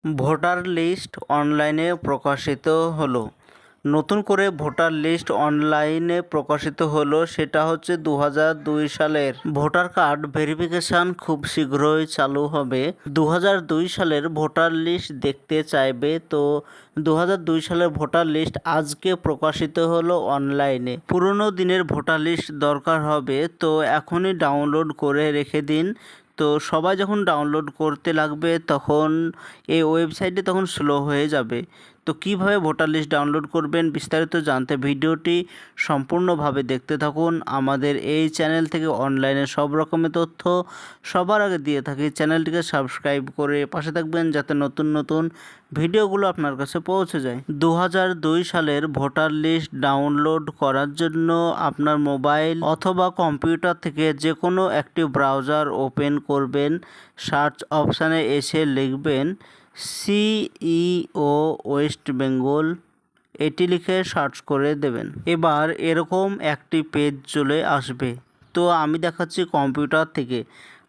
Voter list অনলাইনে প্রকাশিত হলো। নতুন করে ভোটার লিস্ট অনলাইনে প্রকাশিত হলো, সেটা হচ্ছে 2002 সালের ভোটার কার্ড ভেরিফিকেশান খুব শীঘ্রই চালু হবে। 2002 সালের ভোটার লিস্ট দেখতে চাইবে তো 2002 সালের ভোটার লিস্ট আজকে প্রকাশিত হলো অনলাইনে। পুরনো দিনের ভোটার লিস্ট দরকার হবে তো এখনই ডাউনলোড করে রেখে দিন। তো সবাই যখন ডাউনলোড করতে লাগবে তখন এই ওয়েবসাইটে তখন স্লো হয়ে যাবে। তো কিভাবে ভোটার লিস্ট ডাউনলোড করবেন বিস্তারিত জানতে ভিডিওটি সম্পূর্ণভাবে দেখতে থাকুন। আমাদের এই চ্যানেল থেকে অনলাইনে সব রকমের তথ্য সবার আগে দিয়ে থাকি। চ্যানেলটিকে সাবস্ক্রাইব করে পাশে থাকবেন যাতে নতুন নতুন ভিডিওগুলো আপনার কাছে পৌঁছে যায়। 2002 সালের ভোটার লিস্ট ডাউনলোড করার জন্য আপনার মোবাইল অথবা কম্পিউটার থেকে যে কোনো একটি ব্রাউজার ওপেন করবেন। সার্চ অপশানে এসে লিখবেন সিইও ওয়েস্ট বেঙ্গল, এটি লিখে সার্চ করে দেবেন। এবার এরকম একটি পেজ চলে আসবে। তো আমি দেখাচ্ছি কম্পিউটার থেকে।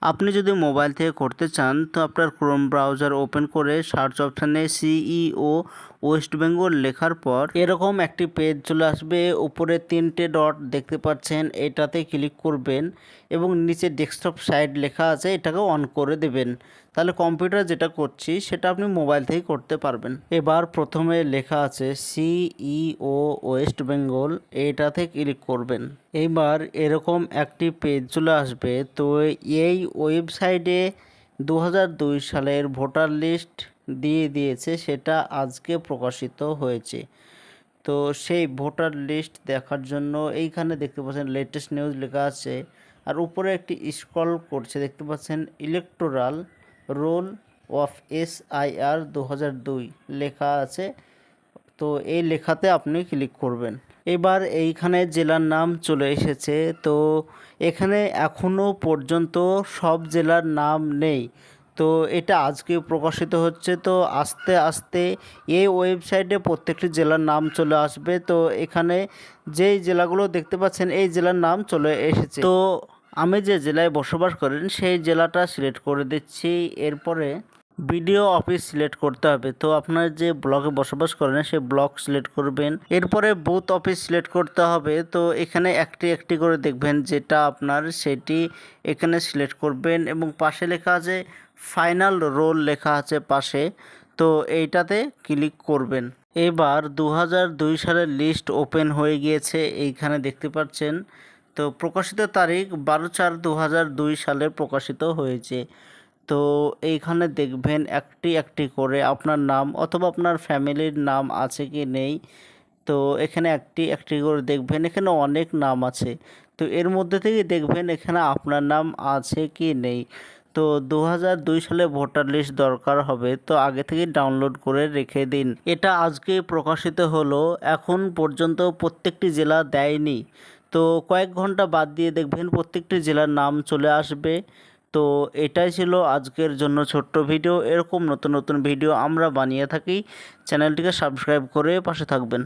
আপনি যদি মোবাইল থেকে করতে চান তো আপনার ক্রোম ব্রাউজার ওপেন করে সার্চ অপশানে সিইও ওয়েস্ট বেঙ্গল লেখার পর এরকম একটি পেজ চলে আসবে। উপরে 3টে ডট দেখতে পাচ্ছেন, এটাতে ক্লিক করবেন এবং নিচে ডেস্কটপ সাইট লেখা আছে, এটাকে অন করে দেবেন। তাহলে কম্পিউটার যেটা করছি সেটা আপনি মোবাইল থেকেই করতে পারবেন। এবার প্রথমে লেখা আছে সিইও ওয়েস্ট বেঙ্গল, এটাতে ক্লিক করবেন। এইবার এরকম একটি পেজ চলে আসবে। তো এই ওয়েবসাইটে 2002 সালের ভোটার লিস্ট দিয়ে দিয়েছে, সেটা আজকে প্রকাশিত হয়েছে। তো সেই ভোটার লিস্ট দেখার জন্য এইখানে দেখতে পাচ্ছেন লেটেস্ট নিউজ লেখা আছে, আর উপরে একটি স্ক্রল করছে দেখতে পাচ্ছেন ইলেকটোরাল রোল অফ SIR 2002 লেখা আছে। তো এই লেখাতে আপনি ক্লিক করবেন। এবার এইখানে জেলার নাম চলে এসেছে। তো এখানে এখনও পর্যন্ত সব জেলার নাম নেই। তো এটা আজকে প্রকাশিত হচ্ছে, তো আস্তে আস্তে এই ওয়েবসাইটে প্রত্যেকটি জেলার নাম চলে আসবে। তো এখানে যেই জেলাগুলো দেখতে পাচ্ছেন এই জেলার নাম চলে এসেছে। তো আমি যে জেলায় বসবাস করেন সেই জেলাটা সিলেক্ট করে দিচ্ছি। এরপরে বিডিও অফিস সিলেক্ট করতে হবে। তো আপনার যে ব্লকে বসবাস করেন সেই ব্লক সিলেক্ট করবেন। এরপরে বুথ অফিস সিলেক্ট করতে হবে। তো এখানে একটি একটি করে দেখবেন যেটা আপনার সেটি এখানে সিলেক্ট করবেন এবং পাশে লেখা আছে ফাইনাল রোল লেখা আছে পাশে, তো এইটাতে ক্লিক করবেন। এবার 2002 সালের লিস্ট ওপেন হয়ে গিয়েছে, এইখানে দেখতে পাচ্ছেন। তো প্রকাশিত তারিখ 12/4/2002 সালে প্রকাশিত হয়েছে। তো এইখানে দেখবেন একটি একটি করে আপনার নাম অথবা আপনার ফ্যামিলির নাম আছে কি নেই। তো এখানে একটি একটি করে দেখবেন, এখানে অনেক নাম আছে। তো এর মধ্যে থেকে দেখবেন এখানে আপনার নাম আছে কি নেই। তো 2002 সালে ভোটার লিস্ট দরকার হবে, তো আগে থেকে ডাউনলোড করে রেখে দিন। এটা আজকে প্রকাশিত হলো, এখন পর্যন্ত প্রত্যেকটি জেলা দেয়নি। তো কয়েক ঘন্টা বাদ দিয়ে দেখবেন প্রত্যেকটি জেলার নাম চলে আসবে। তো এটাই ছিল আজকের জন্য ছোট্ট ভিডিও। এরকম নতুন নতুন ভিডিও আমরা বানিয়ে থাকি, চ্যানেলটিকে সাবস্ক্রাইব করে পাশে থাকবেন।